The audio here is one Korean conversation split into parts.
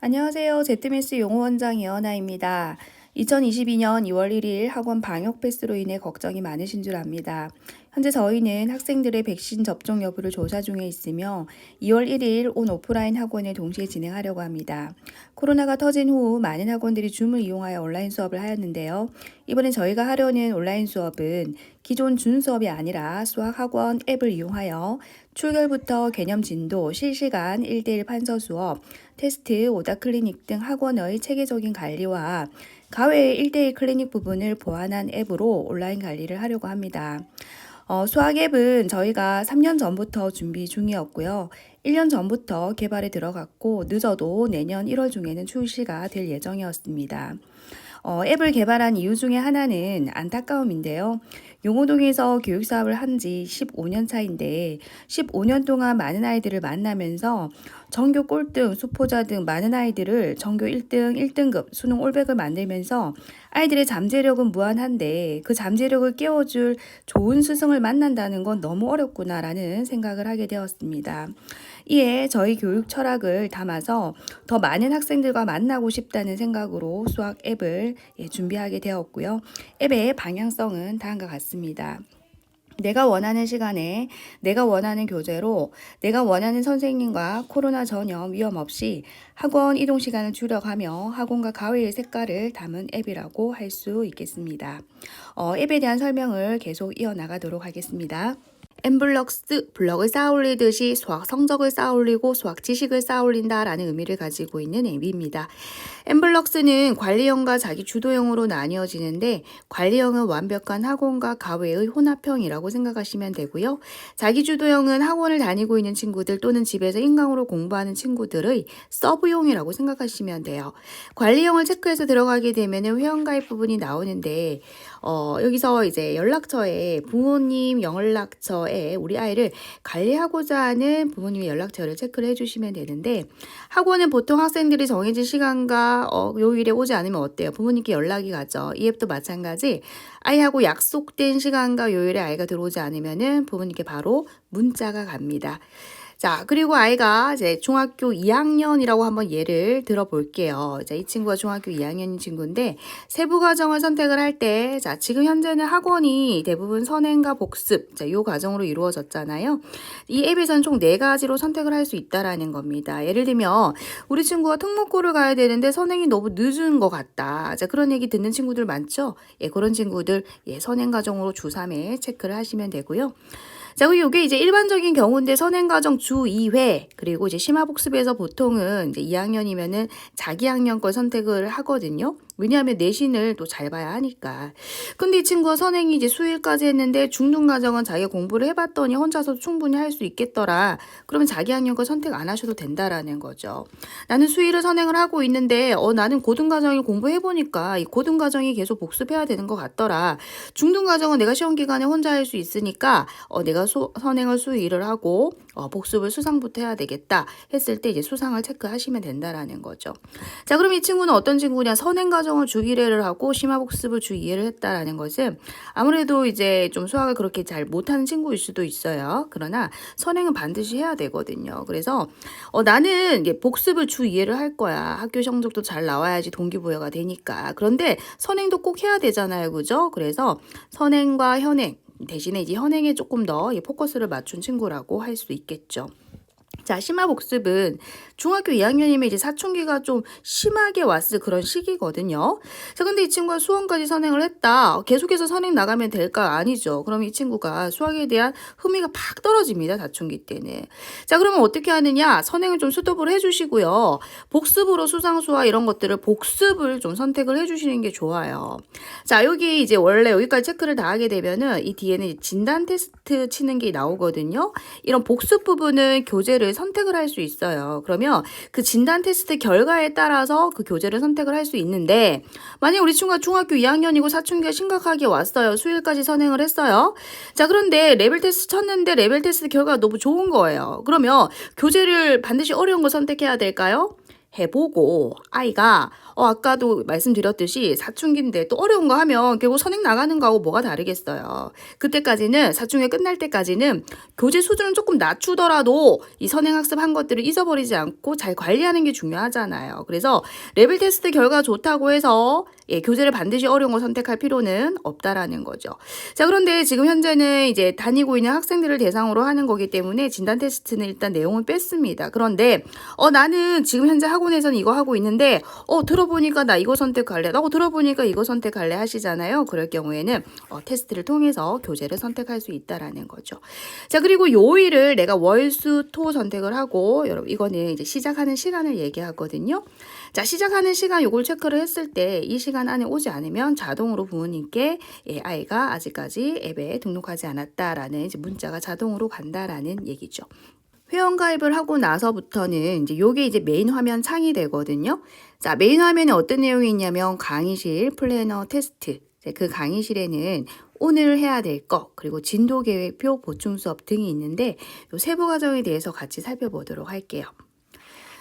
안녕하세요. ZMS 용어원장 이연아입니다. 2022년 2월 1일 학원 방역 패스로 인해 걱정이 많으신 줄 압니다. 현재 저희는 학생들의 백신 접종 여부를 조사 중에 있으며 2월 1일 온 오프라인 학원을 동시에 진행하려고 합니다. 코로나가 터진 후 많은 학원들이 줌을 이용하여 온라인 수업을 하였는데요. 이번에 저희가 하려는 온라인 수업은 기존 준 수업이 아니라 수학학원 앱을 이용하여 출결부터 개념 진도, 실시간 1대1 판서 수업, 테스트, 오다 클리닉 등 학원의 체계적인 관리와 가외의 1대1 클리닉 부분을 보완한 앱으로 온라인 관리를 하려고 합니다. 수학 앱은 저희가 3년 전부터 준비 중이었고요. 1년 전부터 개발에 들어갔고 늦어도 내년 1월 중에는 출시가 될 예정이었습니다. 앱을 개발한 이유 중에 하나는 안타까움인데요. 용호동에서 교육사업을 한 지 15년 차인데 15년 동안 많은 아이들을 만나면서 전교 꼴등, 수포자 등 많은 아이들을 전교 1등, 1등급, 수능 올백을 만들면서 아이들의 잠재력은 무한한데 그 잠재력을 깨워줄 좋은 스승을 만난다는 건 너무 어렵구나라는 생각을 하게 되었습니다. 이에 저희 교육 철학을 담아서 더 많은 학생들과 만나고 싶다는 생각으로 수학 앱을 준비하게 되었고요. 앱의 방향성은 다음과 같습니다. 내가 원하는 시간에 내가 원하는 교재로 내가 원하는 선생님과 코로나 전염 위험 없이 학원 이동 시간을 줄여가며 학원과 가외의 색깔을 담은 앱이라고 할 수 있겠습니다. 앱에 대한 설명을 계속 이어나가도록 하겠습니다. 엠블럭스, 블럭을 쌓아올리듯이 수학 성적을 쌓아올리고 수학 지식을 쌓아올린다라는 의미를 가지고 있는 앱입니다. 엠블럭스는 관리형과 자기 주도형으로 나뉘어지는데 관리형은 완벽한 학원과 가외의 혼합형이라고 생각하시면 되고요. 자기 주도형은 학원을 다니고 있는 친구들 또는 집에서 인강으로 공부하는 친구들의 서브용이라고 생각하시면 돼요. 관리형을 체크해서 들어가게 되면 회원가입 부분이 나오는데 여기서 이제 연락처에 부모님 연락처에 우리 아이를 관리하고자 하는 부모님의 연락처를 체크를 해주시면 되는데 학원은 보통 학생들이 정해진 시간과 요일에 오지 않으면 어때요? 부모님께 연락이 가죠. 이 앱도 마찬가지. 아이하고 약속된 시간과 요일에 아이가 들어오지 않으면은 부모님께 바로 문자가 갑니다. 자, 그리고 아이가 이제 중학교 2학년이라고 한번 예를 들어볼게요. 자, 이 친구가 중학교 2학년인 친구인데 세부 과정을 선택을 할 때, 자, 지금 현재는 학원이 대부분 선행과 복습, 자, 요 과정으로 이루어졌잖아요. 이 앱에서는 총 4가지로 선택을 할 수 있다라는 겁니다. 예를 들면 우리 친구가 특목고를 가야 되는데 선행이 너무 늦은 것 같다. 자, 그런 얘기 듣는 친구들 많죠? 예, 그런 친구들 선행 과정으로 주3회 체크를 하시면 되고요. 자, 그리고 이게 이제 일반적인 경우인데 선행과정 주 2회, 그리고 이제 심화복습에서 보통은 이제 2학년이면은 자기 학년 걸 선택을 하거든요. 왜냐하면 내신을 또 잘 봐야 하니까. 근데 이 친구가 선행이 이제 수일까지 했는데 중등과정은 자기가 공부를 해봤더니 혼자서 충분히 할 수 있겠더라. 그러면 자기 학년 걸 선택 안 하셔도 된다라는 거죠. 나는 수일을 선행을 하고 있는데 나는 고등과정을 공부해보니까 이 고등과정이 계속 복습해야 되는 것 같더라. 중등과정은 내가 시험 기간에 혼자 할 수 있으니까 내가 선행을 수일을 하고 복습을 수상부터 해야 되겠다 했을 때 이제 수상을 체크하시면 된다라는 거죠. 자, 그럼 이 친구는 어떤 친구냐? 선행 과정을 주 1회를 하고 심화복습을 주 2회를 했다라는 것은 아무래도 이제 좀 수학을 그렇게 잘 못하는 친구일 수도 있어요. 그러나 선행은 반드시 해야 되거든요. 그래서 나는 복습을 주 2회를 할 거야. 학교 성적도 잘 나와야지 동기부여가 되니까. 그런데 선행도 꼭 해야 되잖아요. 그죠? 그래서 선행과 현행 대신에 이제 현행에 조금 더 포커스를 맞춘 친구라고 할 수 있겠죠. 자, 심화복습은 중학교 2학년이면 이제 사춘기가 좀 심하게 왔을 그런 시기거든요. 자, 근데 이 친구가 수원까지 선행을 했다. 계속해서 선행 나가면 될까? 아니죠. 그럼 이 친구가 수학에 대한 흥미가 팍 떨어집니다. 사춘기 때는. 자, 그러면 어떻게 하느냐? 선행을 좀 스톱을 해주시고요. 복습으로 수상수와 이런 것들을 복습을 좀 선택을 해주시는 게 좋아요. 자, 여기 이제 원래 여기까지 체크를 다 하게 되면은 이 뒤에는 진단 테스트 치는 게 나오거든요. 이런 복습 부분은 교재를 선택을 할 수 있어요. 그러면 그 진단 테스트 결과에 따라서 그 교재를 선택을 할 수 있는데 만약 우리 친구가 중학교 2학년이고 사춘기가 심각하게 왔어요. 수일까지 선행을 했어요. 자, 그런데 레벨 테스트 쳤는데 레벨 테스트 결과가 너무 좋은 거예요. 그러면 교재를 반드시 어려운 거 선택해야 될까요? 해보고 아이가 아까도 말씀드렸듯이 사춘기인데 또 어려운 거 하면 결국 선행 나가는 거하고 뭐가 다르겠어요. 그때까지는 사춘기 끝날 때까지는 교재 수준은 조금 낮추더라도 이 선행학습 한 것들을 잊어버리지 않고 잘 관리하는 게 중요하잖아요. 그래서 레벨 테스트 결과 좋다고 해서 교재를 반드시 어려운 거 선택할 필요는 없다라는 거죠. 자, 그런데 지금 현재는 이제 다니고 있는 학생들을 대상으로 하는 거기 때문에 진단 테스트는 일단 내용을 뺐습니다. 그런데 나는 지금 현재 학원에서는 이거 하고 있는데 들어보니까 나 이거 선택할래. 들어보니까 이거 선택할래 하시잖아요. 그럴 경우에는 테스트를 통해서 교재를 선택할 수 있다라는 거죠. 자, 그리고 요일을 내가 월, 수, 토 선택을 하고 여러분 이거는 이제 시작하는 시간을 얘기하거든요. 자, 시작하는 시간 요걸 체크를 했을 때 이 시간 안에 오지 않으면 자동으로 부모님께 아이가 아직까지 앱에 등록하지 않았다라는 이제 문자가 자동으로 간다라는 얘기죠. 회원 가입을 하고 나서부터는 이제 요게 이제 메인 화면 창이 되거든요. 자, 메인 화면에 어떤 내용이 있냐면 강의실, 플래너, 테스트. 그 강의실에는 오늘 해야 될 거, 그리고 진도 계획표, 보충 수업 등이 있는데 요 세부 과정에 대해서 같이 살펴보도록 할게요.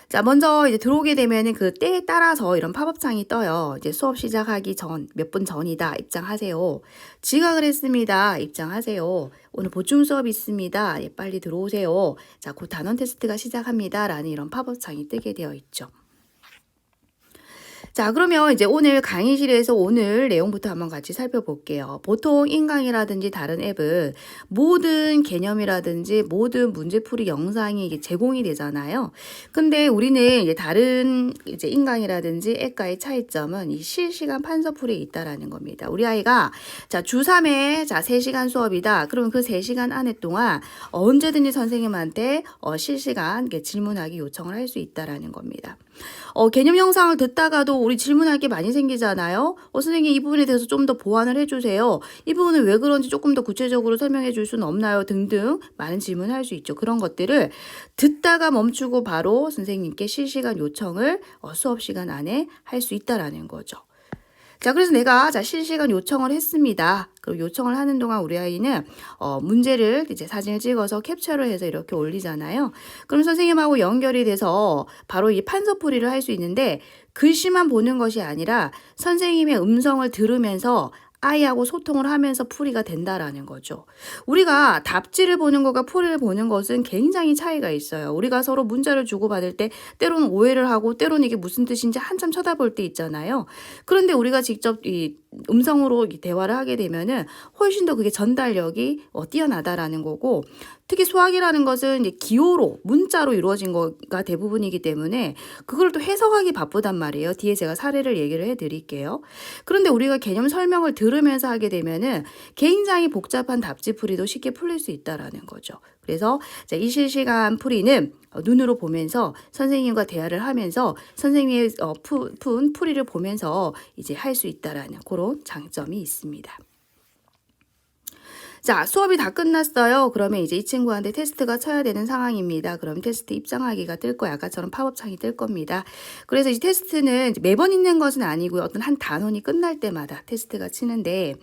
자, 먼저 이제 들어오게 되면은 그 때에 따라서 이런 팝업창이 떠요. 이제 수업 시작하기 전, 몇 분 전이다. 입장하세요. 지각을 했습니다. 입장하세요. 오늘 보충 수업 있습니다. 빨리 들어오세요. 자, 곧 단원 테스트가 시작합니다. 라는 이런 팝업창이 뜨게 되어 있죠. 자, 그러면 이제 오늘 강의실에서 오늘 내용부터 한번 같이 살펴볼게요. 보통 인강이라든지 다른 앱은 모든 개념이라든지 모든 문제풀이 영상이 이게 제공이 되잖아요. 근데 우리는 이제 다른 이제 인강이라든지 앱과의 차이점은 이 실시간 판서풀이에 있다라는 겁니다. 우리 아이가 자, 주 3회 자, 3시간 수업이다. 그러면 그 3시간 안에 동안 언제든지 선생님한테 실시간 질문하기 요청을 할 수 있다라는 겁니다. 개념 영상을 듣다가도 우리 질문할 게 많이 생기잖아요. 선생님 이 부분에 대해서 좀 더 보완을 해주세요. 이 부분은 왜 그런지 조금 더 구체적으로 설명해 줄 수는 없나요? 등등 많은 질문을 할 수 있죠. 그런 것들을 듣다가 멈추고 바로 선생님께 실시간 요청을 수업 시간 안에 할 수 있다라는 거죠. 자, 그래서 내가 실시간 요청을 했습니다. 그리고 요청을 하는 동안 우리 아이는 문제를 이제 사진을 찍어서 캡처를 해서 이렇게 올리잖아요. 그럼 선생님하고 연결이 돼서 바로 이 판서풀이를 할 수 있는데 글씨만 보는 것이 아니라 선생님의 음성을 들으면서 아이하고 소통을 하면서 풀이가 된다라는 거죠. 우리가 답지를 보는 것과 풀이를 보는 것은 굉장히 차이가 있어요. 우리가 서로 문자를 주고받을 때 때로는 오해를 하고 때로는 이게 무슨 뜻인지 한참 쳐다볼 때 있잖아요. 그런데 우리가 직접 이 음성으로 대화를 하게 되면은 훨씬 더 그게 전달력이 뛰어나다라는 거고, 특히 수학이라는 것은 이제 기호로 문자로 이루어진 거가 대부분이기 때문에 그걸 또 해석하기 바쁘단 말이에요. 뒤에 제가 사례를 얘기를 해드릴게요. 그런데 우리가 개념 설명을 들으면서 하게 되면은 굉장히 복잡한 답지풀이도 쉽게 풀릴 수 있다라는 거죠. 그래서 이 실시간 풀이는 눈으로 보면서 선생님과 대화를 하면서 선생님의 푼 풀이를 보면서 이제 할 수 있다라는 그런 장점이 있습니다. 자, 수업이 다 끝났어요. 그러면 이제 이 친구한테 테스트가 쳐야 되는 상황입니다. 그럼 테스트 입장하기가 뜰 거야. 아까처럼 팝업창이 뜰 겁니다. 그래서 이 테스트는 매번 있는 것은 아니고요. 어떤 한 단원이 끝날 때마다 테스트가 치는데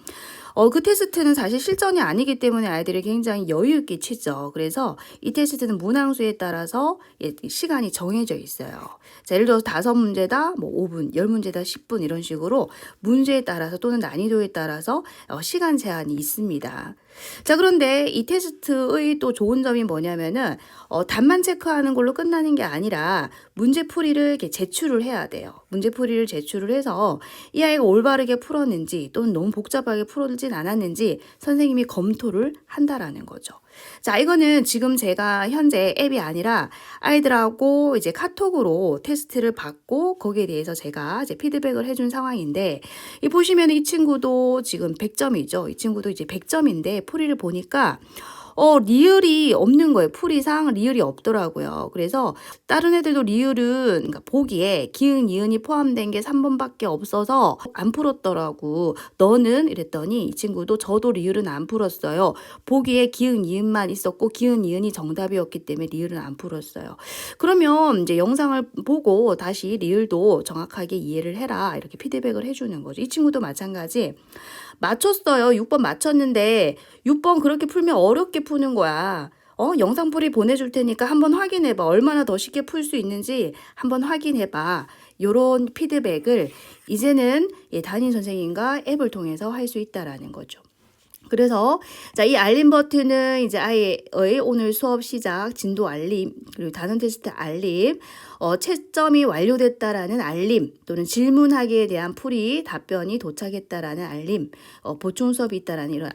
그 테스트는 사실 실전이 아니기 때문에 아이들이 굉장히 여유 있게 치죠. 그래서 이 테스트는 문항수에 따라서 시간이 정해져 있어요. 자, 예를 들어서 5문제다, 5분, 10문제다, 10분 이런 식으로 문제에 따라서 또는 난이도에 따라서 시간 제한이 있습니다. 자, 그런데 이 테스트의 또 좋은 점이 뭐냐면은 답만 체크하는 걸로 끝나는 게 아니라 문제풀이를 이렇게 제출을 해야 돼요. 문제풀이를 제출을 해서 이 아이가 올바르게 풀었는지 또는 너무 복잡하게 풀어지진 않았는지 선생님이 검토를 한다라는 거죠. 자, 이거는 지금 제가 현재 앱이 아니라 아이들하고 이제 카톡으로 테스트를 받고 거기에 대해서 제가 이제 피드백을 해준 상황인데, 이 보시면 이 친구도 지금 100점이죠. 이 친구도 이제 100점인데 풀이를 보니까 리을이 없는 거예요. 풀이상 리을이 없더라고요. 그래서 다른 애들도 리을은 그러니까 보기에 기은, 이은이 포함된 게 3번밖에 없어서 안 풀었더라고. 너는? 이랬더니 이 친구도 저도 리을은 안 풀었어요. 보기에 기은, 이은만 있었고 기은, 이은이 정답이었기 때문에 리을은 안 풀었어요. 그러면 이제 영상을 보고 다시 리을도 정확하게 이해를 해라. 이렇게 피드백을 해주는 거죠. 이 친구도 마찬가지. 맞췄어요. 6번 맞췄는데 6번 그렇게 풀면 어렵게 푸는 거야. 영상풀이 보내줄 테니까 한번 확인해봐. 얼마나 더 쉽게 풀 수 있는지 한번 확인해봐. 요런 피드백을 이제는 담임 선생님과 앱을 통해서 할 수 있다라는 거죠. 그래서 자, 이 알림 버튼은 이제 아이의 오늘 수업 시작 진도 알림, 그리고 단원 테스트 알림, 채점이 완료됐다라는 알림, 또는 질문하기에 대한 풀이 답변이 도착했다라는 알림, 보충 수업이 있다라는 이런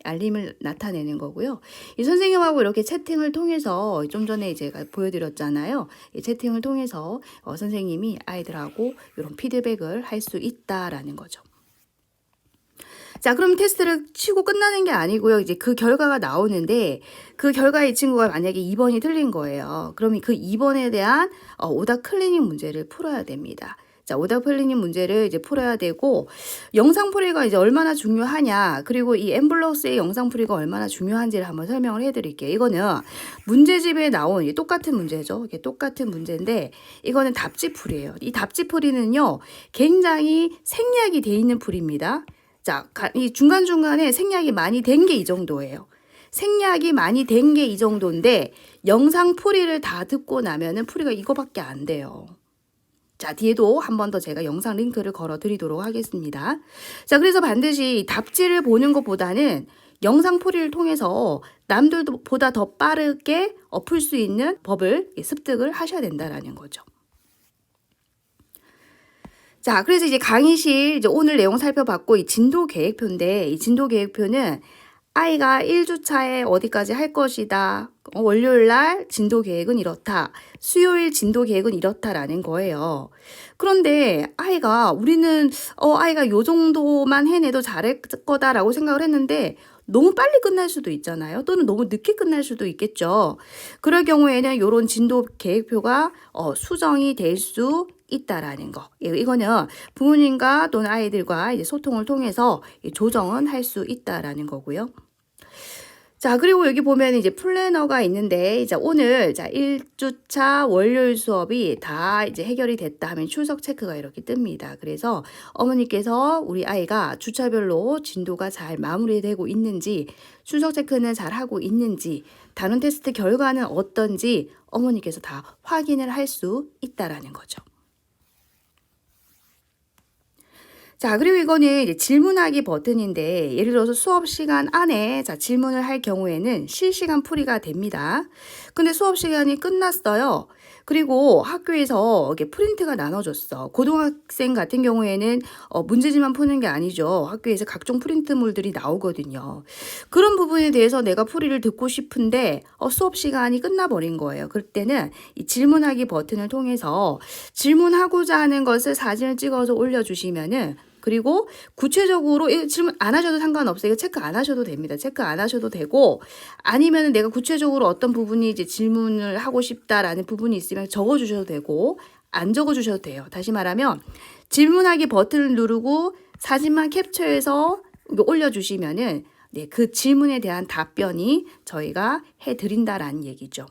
알림을 나타내는 거고요. 이 선생님하고 이렇게 채팅을 통해서 좀 전에 제가 보여드렸잖아요. 이 채팅을 통해서 선생님이 아이들하고 이런 피드백을 할 수 있다라는 거죠. 자, 그럼 테스트를 치고 끝나는 게 아니고요. 이제 그 결과가 나오는데 그 결과에 이 친구가 만약에 2번이 틀린 거예요. 그럼 그 2번에 대한 오답 클리닝 문제를 풀어야 됩니다. 자, 오답 클리닝 문제를 이제 풀어야 되고, 영상풀이가 이제 얼마나 중요하냐, 그리고 이 엠블럭스의 영상풀이가 얼마나 중요한지를 한번 설명을 해드릴게요. 이거는 문제집에 나온 똑같은 문제죠. 이게 똑같은 문제인데 이거는 답지풀이에요. 이 답지풀이는요 굉장히 생략이 돼 있는 풀입니다. 자, 이 중간중간에 생략이 많이 된 게 이 정도예요. 생략이 많이 된 게 이 정도인데 영상 풀이를 다 듣고 나면은 풀이가 이거밖에 안 돼요. 자, 뒤에도 한 번 더 제가 영상 링크를 걸어 드리도록 하겠습니다. 자, 그래서 반드시 답지를 보는 것보다는 영상 풀이를 통해서 남들보다 더 빠르게 풀 수 있는 법을 습득을 하셔야 된다라는 거죠. 자, 그래서 이제 강의실 이제 오늘 내용 살펴봤고, 이 진도 계획표인데, 이 진도 계획표는 아이가 1주차에 어디까지 할 것이다. 월요일 날 진도 계획은 이렇다. 수요일 진도 계획은 이렇다라는 거예요. 그런데 우리는 아이가 요 정도만 해내도 잘할 거다라고 생각을 했는데 너무 빨리 끝날 수도 있잖아요. 또는 너무 늦게 끝날 수도 있겠죠. 그럴 경우에는 이런 진도 계획표가 수정이 될 수 있다라는 거. 이거는 부모님과 또는 아이들과 이제 소통을 통해서 조정은 할 수 있다라는 거고요. 자, 그리고 여기 보면 이제 플래너가 있는데, 이제 오늘 1주차 월요일 수업이 다 이제 해결이 됐다 하면 출석 체크가 이렇게 뜹니다. 그래서 어머니께서 우리 아이가 주차별로 진도가 잘 마무리되고 있는지, 출석 체크는 잘 하고 있는지, 단원 테스트 결과는 어떤지 어머니께서 다 확인을 할 수 있다라는 거죠. 자, 그리고 이거는 이제 질문하기 버튼인데, 예를 들어서 수업 시간 안에 질문을 할 경우에는 실시간 풀이가 됩니다. 근데 수업 시간이 끝났어요. 그리고 학교에서 이렇게 프린트가 나눠줬어. 고등학생 같은 경우에는 문제지만 푸는 게 아니죠. 학교에서 각종 프린트물들이 나오거든요. 그런 부분에 대해서 내가 풀이를 듣고 싶은데 수업 시간이 끝나버린 거예요. 그럴 때는 이 질문하기 버튼을 통해서 질문하고자 하는 것을 사진을 찍어서 올려주시면은, 그리고 구체적으로 질문 안 하셔도 상관없어요. 이거 체크 안 하셔도 됩니다. 체크 안 하셔도 되고, 아니면 내가 구체적으로 어떤 부분이 이제 질문을 하고 싶다라는 부분이 있으면 적어주셔도 되고, 안 적어주셔도 돼요. 다시 말하면 질문하기 버튼을 누르고 사진만 캡처해서 올려주시면은 그 질문에 대한 답변이 저희가 해드린다라는 얘기죠.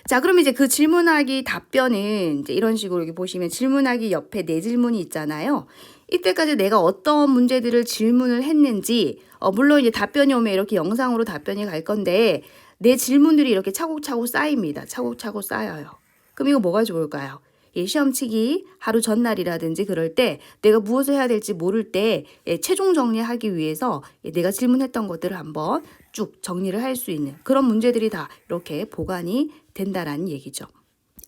자, 그럼 이제 그 질문하기 답변은 이제 이런 식으로 여기 보시면 질문하기 옆에 네 질문이 있잖아요. 이때까지 내가 어떤 문제들을 질문을 했는지, 물론 이제 답변이 오면 이렇게 영상으로 답변이 갈 건데, 내 질문들이 이렇게 차곡차곡 쌓입니다. 차곡차곡 쌓여요. 그럼 이거 뭐가 좋을까요? 시험 치기 하루 전날이라든지 그럴 때 내가 무엇을 해야 될지 모를 때 최종 정리하기 위해서 내가 질문했던 것들을 한번 쭉 정리를 할 수 있는 그런 문제들이 다 이렇게 보관이 된다라는 얘기죠.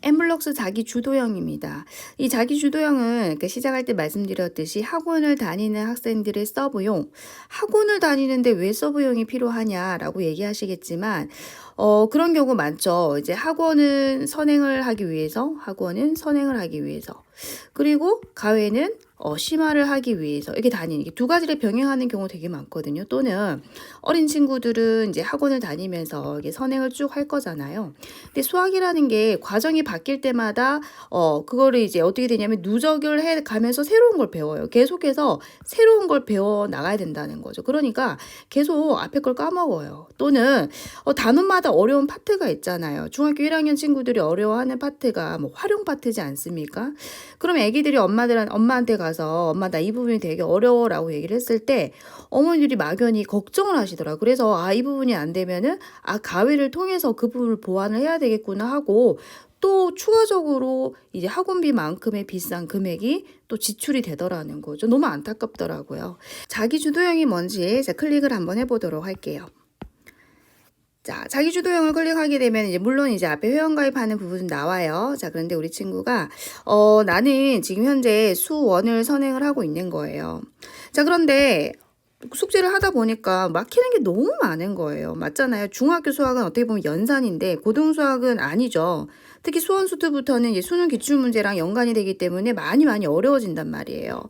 엠블럭스 자기주도형입니다. 이 자기주도형은 시작할 때 말씀드렸듯이 학원을 다니는 학생들의 서브용, 학원을 다니는데 왜 서브용이 필요하냐라고 얘기하시겠지만 그런 경우 많죠. 이제 학원은 선행을 하기 위해서, 그리고 가회는 심화를 하기 위해서 이렇게 다니는, 이게 두 가지를 병행하는 경우 되게 많거든요. 또는 어린 친구들은 이제 학원을 다니면서 이게 선행을 쭉 할 거잖아요. 근데 수학이라는 게 과정이 바뀔 때마다 그거를 이제 어떻게 되냐면 누적을 해 가면서 새로운 걸 배워요. 계속해서 새로운 걸 배워 나가야 된다는 거죠. 그러니까 계속 앞에 걸 까먹어요. 또는 단원마다 어려운 파트가 있잖아요. 중학교 1학년 친구들이 어려워하는 파트가 뭐 활용 파트지 않습니까? 그럼 애기들이 엄마한테 가서 와서 엄마 나 이 부분이 되게 어려워라고 얘기를 했을 때 어머니들이 막연히 걱정을 하시더라고요. 그래서 아, 이 부분이 안 되면은 아, 가위를 통해서 그 부분을 보완을 해야 되겠구나 하고 또 추가적으로 이제 학원비만큼의 비싼 금액이 또 지출이 되더라는 거죠. 너무 안타깝더라고요. 자기 주도형이 뭔지 자, 클릭을 한번 해보도록 할게요. 자, 자기 주도형을 클릭하게 되면 이제 물론 이제 앞에 회원가입하는 부분은 나와요. 자, 그런데 우리 친구가 나는 지금 현재 수1을 선행을 하고 있는 거예요. 자, 그런데 숙제를 하다 보니까 막히는 게 너무 많은 거예요. 맞잖아요. 중학교 수학은 어떻게 보면 연산인데 고등 수학은 아니죠. 특히 수원수투부터는 이제 수능 기출문제랑 연관이 되기 때문에 많이 어려워진단 말이에요.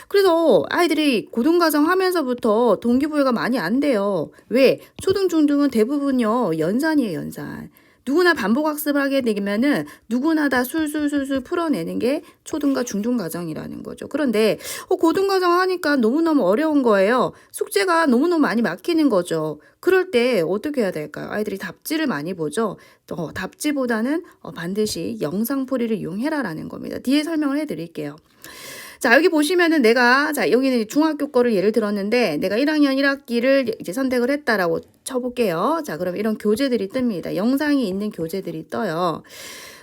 그래서 아이들이 고등과정 하면서부터 동기부여가 많이 안 돼요. 왜? 초등, 중등은 대부분요 연산이에요, 연산. 누구나 반복 학습을 하게 되면은 누구나 다 술술 풀어내는 게 초등과 중등 과정이라는 거죠. 그런데 고등 과정 하니까 너무너무 어려운 거예요. 숙제가 너무너무 많이 막히는 거죠. 그럴 때 어떻게 해야 될까요? 아이들이 답지를 많이 보죠. 답지보다는 반드시 영상풀이를 이용해라라는 겁니다. 뒤에 설명을 해드릴게요. 자, 여기 보시면은 자, 여기는 중학교 거를 예를 들었는데 내가 1학년 1학기를 이제 선택을 했다라고 쳐볼게요. 자, 그럼 이런 교재들이 뜹니다. 영상이 있는 교재들이 떠요.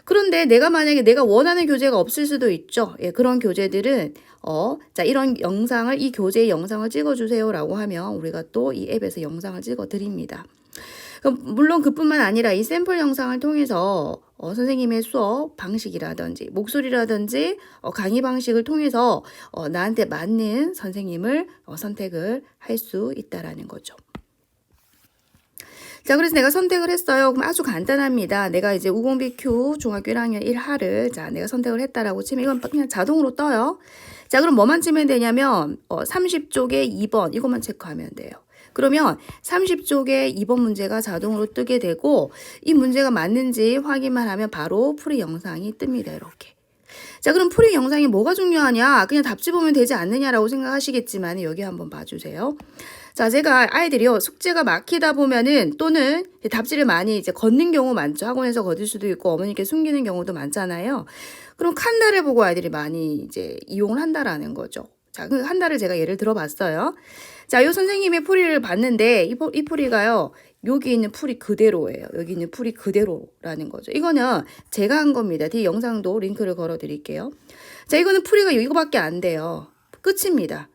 그런데 만약에 내가 원하는 교재가 없을 수도 있죠. 예, 그런 교재들은 자, 이런 영상을 이 교재의 영상을 찍어주세요라고 하면 우리가 또 이 앱에서 영상을 찍어 드립니다. 물론 그뿐만 아니라 이 샘플 영상을 통해서 선생님의 수업 방식이라든지 목소리라든지 강의 방식을 통해서 나한테 맞는 선생님을 선택을 할 수 있다라는 거죠. 자, 그래서 내가 선택을 했어요. 그럼 아주 간단합니다. 내가 이제 우공비Q 중학교 1학년 1하를 자, 내가 선택을 했다라고 치면 이건 그냥 자동으로 떠요. 자, 그럼 뭐만 치면 되냐면 30쪽에 2번 이것만 체크하면 돼요. 그러면 30쪽에 2번 문제가 자동으로 뜨게 되고 이 문제가 맞는지 확인만 하면 바로 풀이 영상이 뜹니다. 이렇게. 자, 그럼 풀이 영상이 뭐가 중요하냐? 그냥 답지 보면 되지 않느냐라고 생각하시겠지만 여기 한번 봐주세요. 자, 제가 아이들이요 숙제가 막히다 보면은 또는 답지를 많이 이제 걷는 경우 많죠. 학원에서 걷을 수도 있고 어머니께 숨기는 경우도 많잖아요. 그럼 칸다를 보고 아이들이 많이 이제 이용을 한다라는 거죠. 자, 그 한 달을 제가 예를 들어봤어요. 자, 요 선생님의 풀이를 봤는데 이 풀이가요. 여기 있는 풀이 그대로예요. 여기 있는 풀이 그대로라는 거죠. 이거는 제가 한 겁니다. 뒤에 영상도 링크를 걸어 드릴게요. 자, 이거는 풀이가 이거밖에 안 돼요. 끝입니다.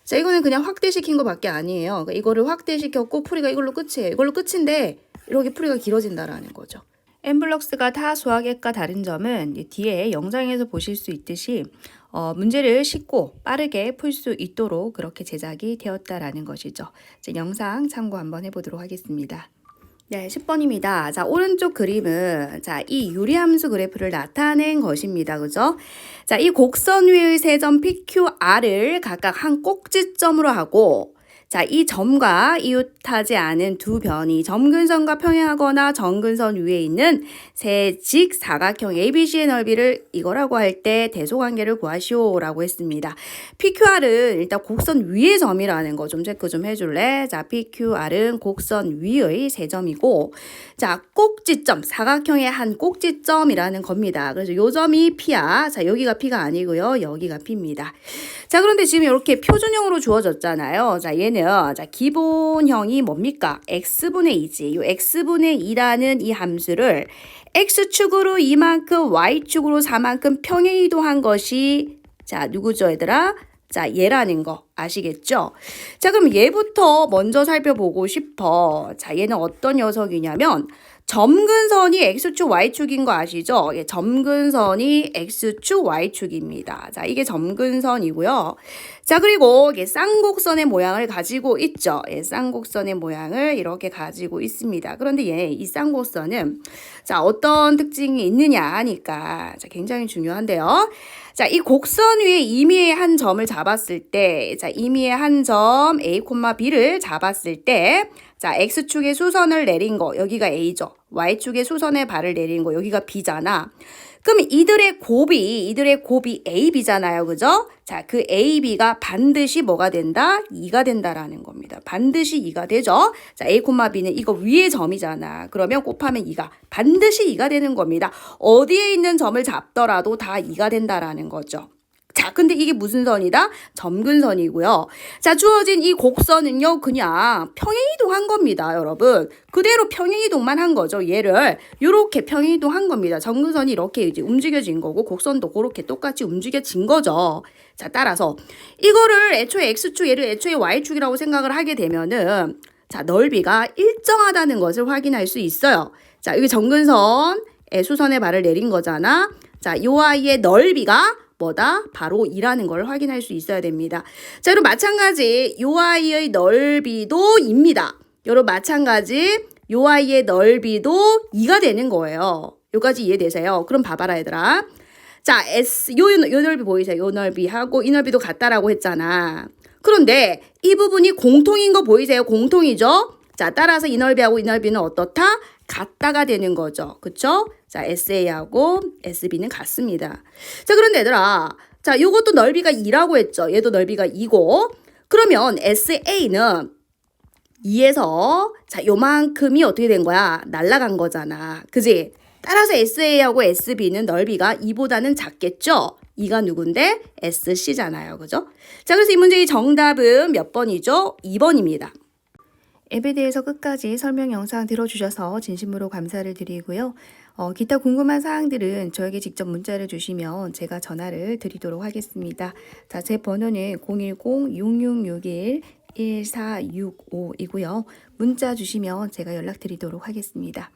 자, 이거는 그냥 확대시킨 거밖에 아니에요. 그러니까 이거를 확대시켰고 풀이가 이걸로 끝이에요. 이걸로 끝인데 이렇게 풀이가 길어진다라는 거죠. 엠블럭스가 타 수학앱과 다른 점은 뒤에 영상에서 보실 수 있듯이 문제를 쉽고 빠르게 풀 수 있도록 그렇게 제작이 되었다라는 것이죠. 이제 영상 참고 한번 해보도록 하겠습니다. 네, 10번입니다. 자, 오른쪽 그림은 자, 이 유리함수 그래프를 나타낸 것입니다. 그죠? 자, 이 곡선 위의 세 점 PQR을 각각 한 꼭지점으로 하고 자, 이 점과 이웃하지 않은 두 변이 점근선과 평행하거나 점근선 위에 있는 세 직사각형 ABC의 넓이를 이거라고 할 때 대소관계를 구하시오라고 했습니다. PQR은 일단 곡선 위의 점이라는 거 좀 체크 좀 해줄래? 자, PQR은 곡선 위의 세 점이고 자, 꼭지점, 사각형의 한 꼭지점이라는 겁니다. 그래서 요 점이 P야. 자, 여기가 P가 아니고요. 여기가 P입니다. 자, 그런데 지금 이렇게 표준형으로 주어졌잖아요. 자, 얘는 자, 기본형이 뭡니까? x분의 2지. 요 x분의 2라는 이 함수를 x축으로 이만큼, y축으로 4만큼 평행 이동한 것이 자, 누구죠, 얘들아? 자, 얘라는 거 아시겠죠? 자, 그럼 얘부터 먼저 살펴보고 싶어. 자, 얘는 어떤 녀석이냐면 점근선이 x축, y축인 거 아시죠? 예, 점근선이 x축, y축입니다. 자, 이게 점근선이고요. 자, 그리고 이게 쌍곡선의 모양을 가지고 있죠. 예, 쌍곡선의 모양을 이렇게 가지고 있습니다. 그런데 이 쌍곡선은 자, 어떤 특징이 있느냐 하니까 자, 굉장히 중요한데요. 자, 이 곡선 위에 임의의 한 점을 잡았을 때, 자, 임의의 한 점 A, B를 잡았을 때, 자, X축의 수선을 내린 거, 여기가 A죠. Y축의 수선의 발을 내린 거, 여기가 B잖아. 그럼 이들의 곱이 AB잖아요. 그죠? 자, 그 AB가 반드시 뭐가 된다? 2가 된다라는 겁니다. 반드시 2가 되죠? 자, A, B는 이거 위의 점이잖아. 그러면 곱하면 2가 반드시 2가 되는 겁니다. 어디에 있는 점을 잡더라도 다 2가 된다라는 거죠. 자, 근데 이게 무슨 선이다? 점근선이고요. 자, 주어진 이 곡선은요, 그냥 평행이동한 겁니다, 여러분. 그대로 평행이동만 한 거죠. 얘를 이렇게 평행이동한 겁니다. 점근선이 이렇게 이제 움직여진 거고, 곡선도 그렇게 똑같이 움직여진 거죠. 자, 따라서 이거를 애초에 X축, 얘를 애초에 Y축이라고 생각을 하게 되면은, 자, 넓이가 일정하다는 것을 확인할 수 있어요. 자, 여기 점근선에 수선의 발을 내린 거잖아. 자, 요 아이의 넓이가 뭐다? 바로 2라는 걸 확인할 수 있어야 됩니다. 자, 여러분 마찬가지 요 아이의 넓이도 2입니다. 여러분 마찬가지 요 아이의 넓이도 2가 되는 거예요. 요까지 이해되세요? 그럼 봐봐라 얘들아. 자, 요 넓이 보이세요? 요 넓이하고 이 넓이도 같다라고 했잖아. 그런데 이 부분이 공통인 거 보이세요? 공통이죠? 자, 따라서 이 넓이하고 이 넓이는 어떻다? 같다가 되는 거죠. 그쵸? 자, SA하고 SB는 같습니다. 자, 그런데 얘들아, 자, 요것도 넓이가 2라고 했죠. 얘도 넓이가 2고, 그러면 SA는 2에서, 자, 요만큼이 어떻게 된 거야? 날아간 거잖아. 그지? 따라서 SA하고 SB는 넓이가 2보다는 작겠죠? 2가 누군데? SC잖아요. 그죠? 자, 그래서 이 문제의 정답은 몇 번이죠? 2번입니다. 앱에 대해서 끝까지 설명 영상 들어주셔서 진심으로 감사를 드리고요. 기타 궁금한 사항들은 저에게 직접 문자를 주시면 제가 전화를 드리도록 하겠습니다. 자, 제 번호는 010-6661-1465이고요. 문자 주시면 제가 연락드리도록 하겠습니다.